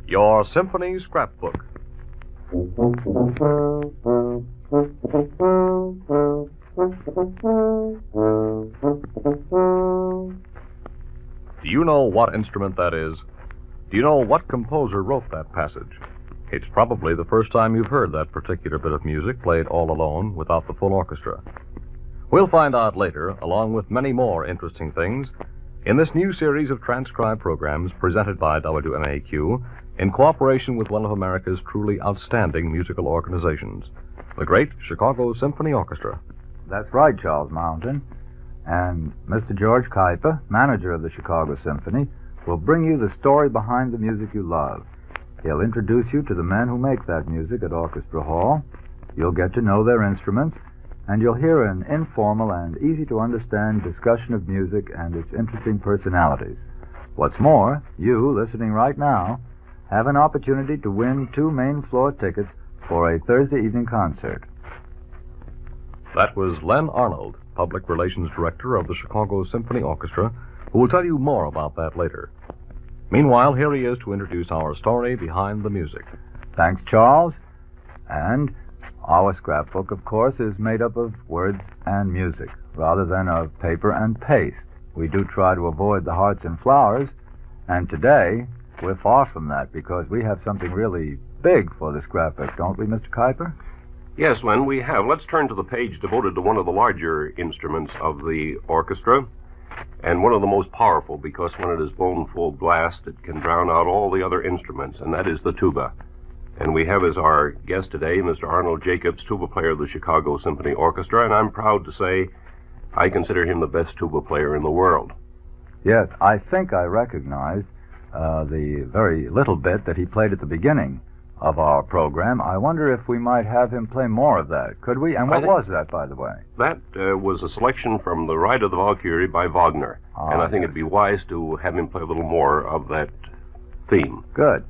Your Symphony Scrapbook. Do you know what instrument that is? Do you know what composer wrote that passage? It's probably the first time you've heard that particular bit of music played all alone without the full orchestra. We'll find out later, along with many more interesting things, in this new series of transcribed programs presented by WMAQ in cooperation with one of America's truly outstanding musical organizations, the great Chicago Symphony Orchestra. That's right, Charles Mountain. And Mr. George Kuiper, manager of the Chicago Symphony, will bring you the story behind the music you love. He'll introduce you to the men who make that music at Orchestra Hall. You'll get to know their instruments, and you'll hear an informal and easy-to-understand discussion of music and its interesting personalities. What's more, you, listening right now, have an opportunity to win 2 main-floor tickets for a Thursday evening concert. That was Len Arnold, Public Relations Director of the Chicago Symphony Orchestra, who will tell you more about that later. Meanwhile, here he is to introduce our story behind the music. Thanks, Charles. And our scrapbook, of course, is made up of words and music, rather than of paper and paste. We do try to avoid the hearts and flowers, and today we're far from that because we have something really big for the scrapbook, don't we, Mr. Kuiper? Yes, Len, we have. Let's turn to the page devoted to one of the larger instruments of the orchestra, and one of the most powerful because when it is blown full blast, it can drown out all the other instruments, and that is the tuba. And we have as our guest today Mr. Arnold Jacobs, tuba player of the Chicago Symphony Orchestra, and I'm proud to say I consider him the best tuba player in the world. Yes, I think I recognized the very little bit that he played at the beginning of our program. I wonder if we might have him play more of that. Could we? And what was that, by the way? That was a selection from The Ride of the Valkyrie by Wagner. And I think it'd be wise to have him play a little more of that theme. Good.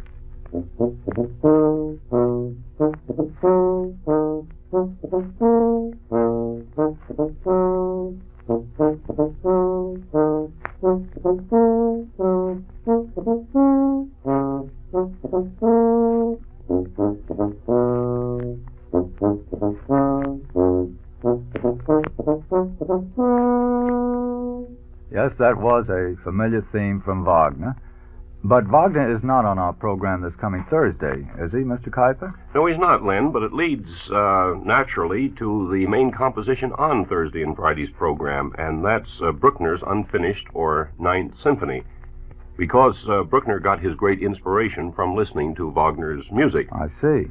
Yes, that was a familiar theme from Wagner. But Wagner is not on our program this coming Thursday, is he, Mr. Kuiper? No, he's not, Len, but it leads naturally to the main composition on Thursday and Friday's program, and that's Bruckner's Unfinished or Ninth Symphony, because Bruckner got his great inspiration from listening to Wagner's music. I see.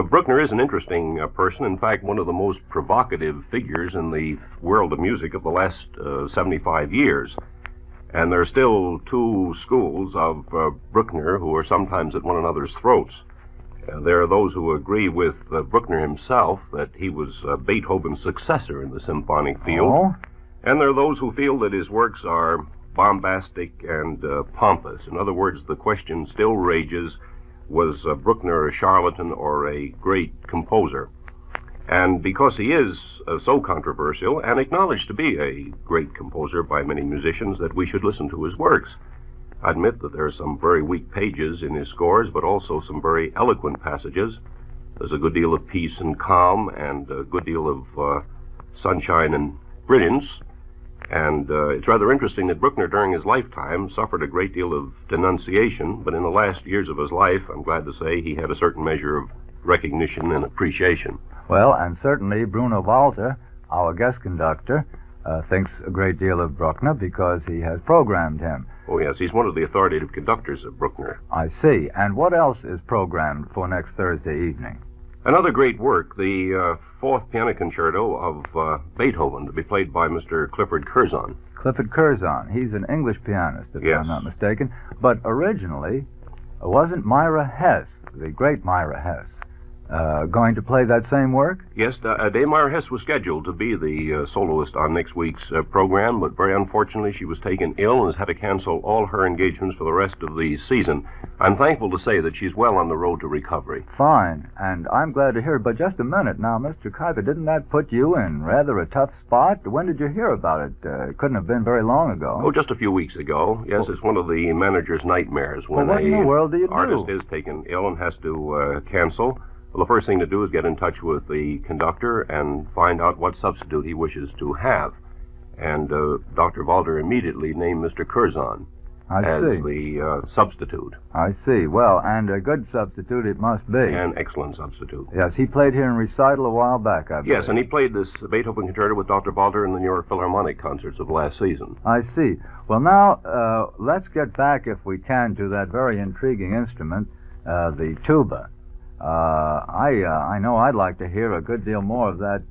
Bruckner is an interesting person, in fact, one of the most provocative figures in the world of music of the last 75 years. And there are still 2 schools of Bruckner who are sometimes at one another's throats. There are those who agree with Bruckner himself that he was Beethoven's successor in the symphonic field. Oh? And there are those who feel that his works are bombastic and pompous. In other words, the question still rages, was Bruckner a charlatan or a great composer? And because he is so controversial and acknowledged to be a great composer by many musicians, that we should listen to his works. I admit that there are some very weak pages in his scores, but also some very eloquent passages. There's a good deal of peace and calm and a good deal of sunshine and brilliance. And it's rather interesting that Bruckner, during his lifetime, suffered a great deal of denunciation, but in the last years of his life, I'm glad to say, he had a certain measure of recognition and appreciation. Well, and certainly Bruno Walter, our guest conductor, thinks a great deal of Bruckner because he has programmed him. Oh, yes, he's one of the authoritative conductors of Bruckner. I see. And what else is programmed for next Thursday evening? Another great work, the 4th Piano Concerto of Beethoven, to be played by Mr. Clifford Curzon. Clifford Curzon. He's an English pianist, if Yes. I'm not mistaken. But originally, wasn't Myra Hess, the great Myra Hess, Going to play that same work? Yes, Daymar Hess was scheduled to be the soloist on next week's program, but very unfortunately she was taken ill and has had to cancel all her engagements for the rest of the season. I'm thankful to say that she's well on the road to recovery. Fine, and I'm glad to hear it, but just a minute now, Mr. Kuiper, didn't that put you in rather a tough spot? When did you hear about it? It couldn't have been very long ago. Oh, just a few weeks ago. Yes, it's one of the manager's nightmares when what in the world do you do? artist is taken ill and has to cancel. Well, the first thing to do is get in touch with the conductor and find out what substitute he wishes to have. And Dr. Valder immediately named Mr. Curzon as the substitute. I see. Well, and a good substitute it must be. An excellent substitute. Yes, he played here in recital a while back, I believe. Yes, and he played this Beethoven concerto with Dr. Valder in the New York Philharmonic concerts of last season. I see. Well, now, let's get back, if we can, to that very intriguing instrument, the tuba. I know I'd like to hear a good deal more of that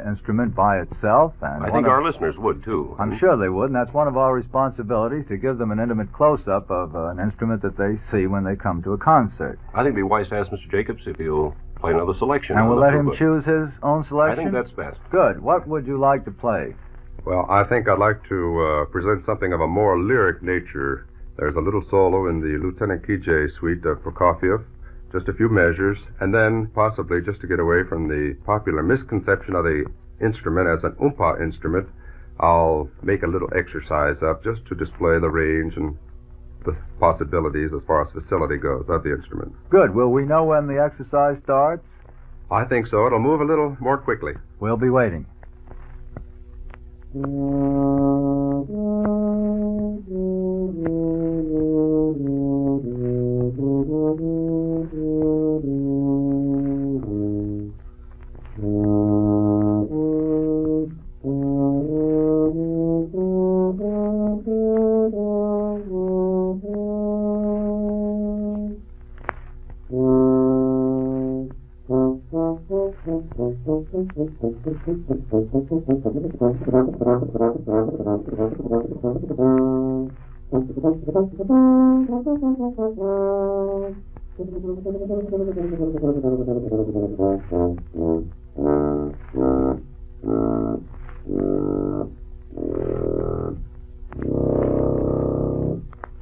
instrument by itself. And I think our listeners would, too. I'm sure they would, and that's one of our responsibilities, to give them an intimate close-up of an instrument that they see when they come to a concert. I think it'd be wise to ask Mr. Jacobs if he'll play another selection. And we'll let him choose his own selection? I think that's best. Good. What would you like to play? Well, I think I'd like to present something of a more lyric nature. There's a little solo in the Lieutenant Kijé suite of Prokofiev, just a few measures, and then possibly, just to get away from the popular misconception of the instrument as an oompa instrument, I'll make a little exercise up just to display the range and the possibilities as far as facility goes of the instrument. Good. Will we know when the exercise starts? I think so. It'll move a little more quickly. We'll be waiting.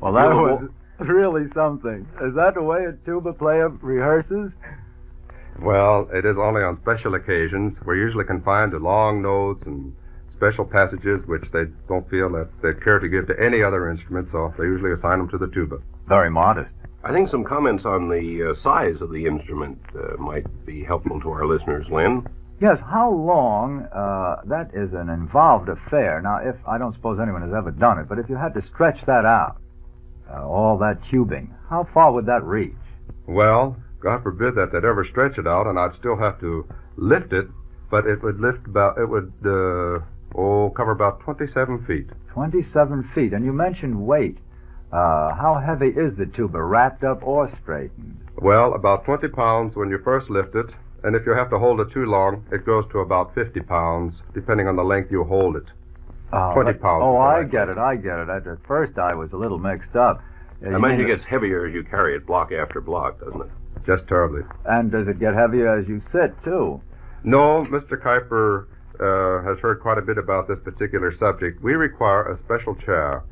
Well, that was really something. Is that the way a tuba player rehearses? Well, it is only on special occasions. We're usually confined to long notes and special passages which they don't feel that they care to give to any other instrument, so they usually assign them to the tuba. Very modest. I think some comments on the size of the instrument might be helpful to our listeners, Lynn. Yes, how long, that is an involved affair. Now, if I don't suppose anyone has ever done it, but if you had to stretch that out, all that tubing, how far would that reach? Well, God forbid that they'd ever stretch it out, and I'd still have to lift it, but it would lift about, it would, cover about 27 feet. 27 feet, and you mentioned weight. How heavy is the tuba, wrapped up or straightened? Well, about 20 pounds when you first lift it, and if you have to hold it too long, it goes to about 50 pounds, depending on the length you hold it. 20 pounds. Oh, I get it. At first I was a little mixed up. I imagine it gets heavier as you carry it block after block, doesn't it? Just terribly. And does it get heavier as you sit, too? No, Mr. Kuiper has heard quite a bit about this particular subject. We require a special chair,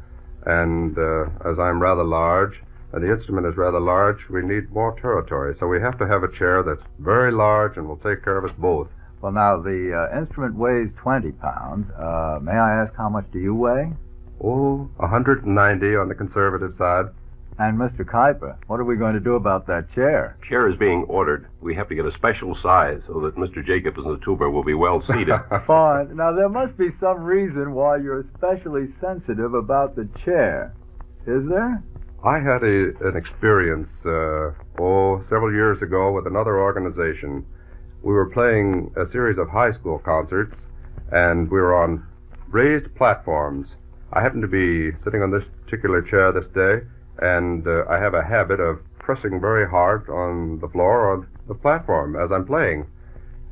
and as I'm rather large, and the instrument is rather large, we need more territory. So we have to have a chair that's very large and will take care of us both. Well, now, the instrument weighs 20 pounds. May I ask how much do you weigh? Oh, 190 on the conservative side. And Mr. Kuiper, what are we going to do about that chair? Chair is being ordered. We have to get a special size so that Mr. Jacobs and the tuba will be well seated. Fine. Now, there must be some reason why you're especially sensitive about the chair. Is there? I had an experience, several years ago with another organization. We were playing a series of high school concerts, and we were on raised platforms. I happened to be sitting on this particular chair this day, and I have a habit of pressing very hard on the floor on the platform as I'm playing.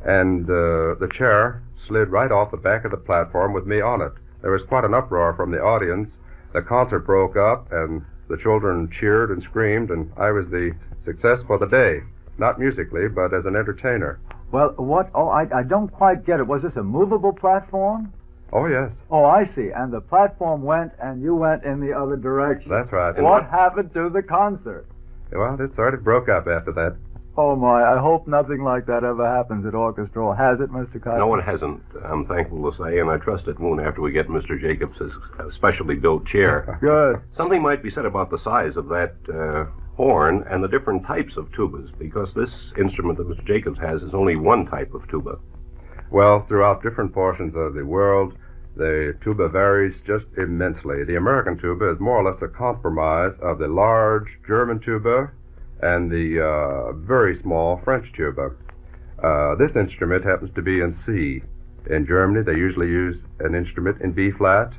And the chair slid right off the back of the platform with me on it. There was quite an uproar from the audience. The concert broke up, and the children cheered and screamed, and I was the success for the day. not musically, but as an entertainer. Well, what? Oh, I don't quite get it. Was this a movable platform? Oh, yes. Oh, I see. And the platform went, and you went in the other direction. That's right. What happened to the concert? Well, it sort of broke up after that. Oh, my, I hope nothing like that ever happens at Orchestra Hall. Has it, Mr. Kaiser? No, it hasn't, I'm thankful to say, and I trust it won't after we get Mr. Jacobs' specially built chair. Good. Something might be said about the size of that horn and the different types of tubas, because this instrument that Mr. Jacobs has is only one type of tuba. Well, throughout different portions of the world, the tuba varies just immensely. The American tuba is more or less a compromise of the large German tuba and the very small French tuba. This instrument happens to be in C. In Germany, they usually use an instrument in B flat.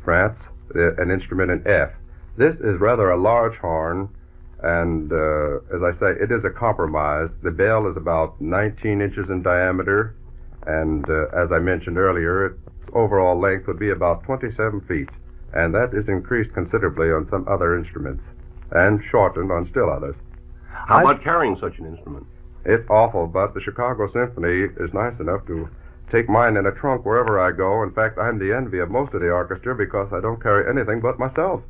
France, an instrument in F. This is rather a large horn, and as I say, it is a compromise. The bell is about 19 inches in diameter, and as I mentioned earlier, its overall length would be about 27 feet, and that is increased considerably on some other instruments, and shortened on still others. How about carrying such an instrument? It's awful, but the Chicago Symphony is nice enough to take mine in a trunk wherever I go. In fact, I'm the envy of most of the orchestra because I don't carry anything but myself.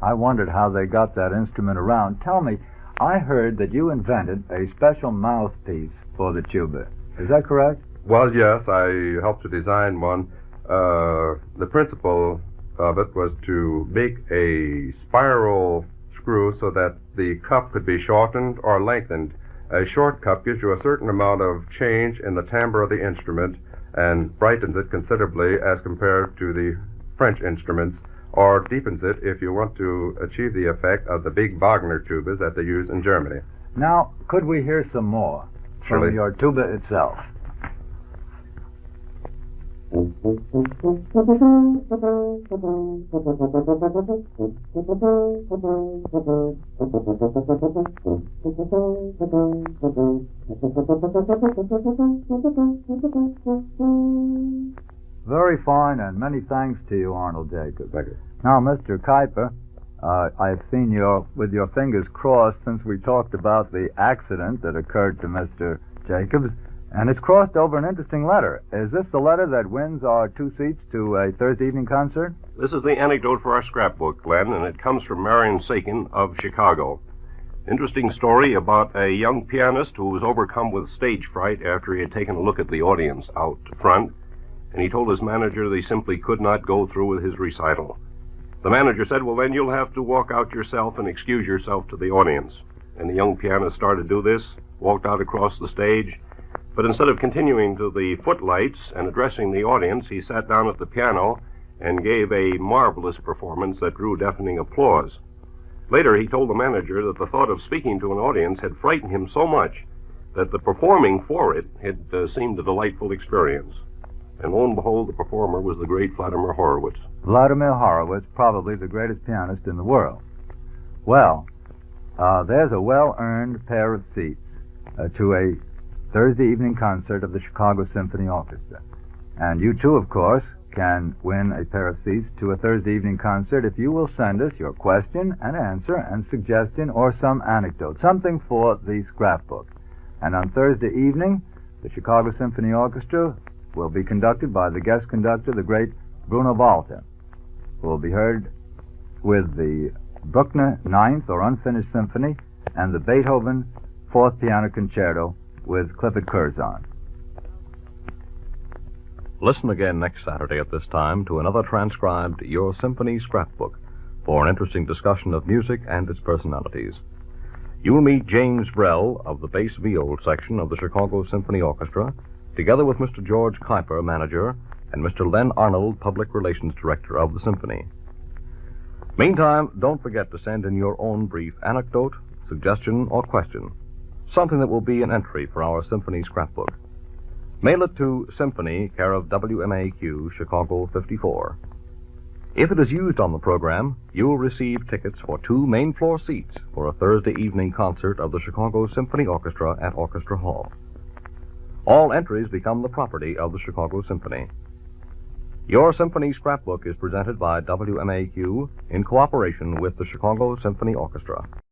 I wondered how they got that instrument around. Tell me, I heard that you invented a special mouthpiece for the tuba. Is that correct? Well, yes, I helped to design one. The principle of it was to make a spiral screw so that the cup could be shortened or lengthened. A short cup gives you a certain amount of change in the timbre of the instrument and brightens it considerably as compared to the French instruments, or deepens it if you want to achieve the effect of the big Wagner tubas that they use in Germany. Now, could we hear some more Surely. from your tuba itself? Very fine, and many thanks to you, Arnold Jacobs. Thank you. Now, Mr. Kuiper, I've seen you with your fingers crossed since we talked about the accident that occurred to Mr. Jacobs, and it's crossed over an interesting letter. Is this the letter that wins our 2 seats to a Thursday evening concert? This is the anecdote for our scrapbook, Glenn, and it comes from Marion Sakin of Chicago. Interesting story about a young pianist who was overcome with stage fright after he had taken a look at the audience out front, and he told his manager that he simply could not go through with his recital. The manager said, "Well, then you'll have to walk out yourself and excuse yourself to the audience." And the young pianist started to do this, walked out across the stage, but instead of continuing to the footlights and addressing the audience, he sat down at the piano and gave a marvelous performance that drew deafening applause. Later, he told the manager that the thought of speaking to an audience had frightened him so much that the performing for it had seemed a delightful experience. And lo and behold, the performer was the great Vladimir Horowitz. Vladimir Horowitz, probably the greatest pianist in the world. Well, there's a well-earned pair of seats to a Thursday evening concert of the Chicago Symphony Orchestra. And you too, of course, can win a pair of seats to a Thursday evening concert if you will send us your question and answer and suggestion or some anecdote, something for the scrapbook. And on Thursday evening, the Chicago Symphony Orchestra will be conducted by the guest conductor, the great Bruno Walter, who will be heard with the Bruckner Ninth or Unfinished Symphony and the Beethoven Fourth Piano Concerto with Clifford Curzon. Listen again next Saturday at this time to another transcribed Your Symphony Scrapbook for an interesting discussion of music and its personalities. You'll meet James Brell of the bass viol section of the Chicago Symphony Orchestra, together with Mr. George Kuiper, manager, and Mr. Len Arnold, public relations director of the symphony. Meantime, don't forget to send in your own brief anecdote, suggestion, or question, something that will be an entry for our Symphony Scrapbook. Mail it to Symphony, care of WMAQ, Chicago 54. If it is used on the program, you will receive tickets for 2 main floor seats for a Thursday evening concert of the Chicago Symphony Orchestra at Orchestra Hall. All entries become the property of the Chicago Symphony. Your Symphony Scrapbook is presented by WMAQ in cooperation with the Chicago Symphony Orchestra.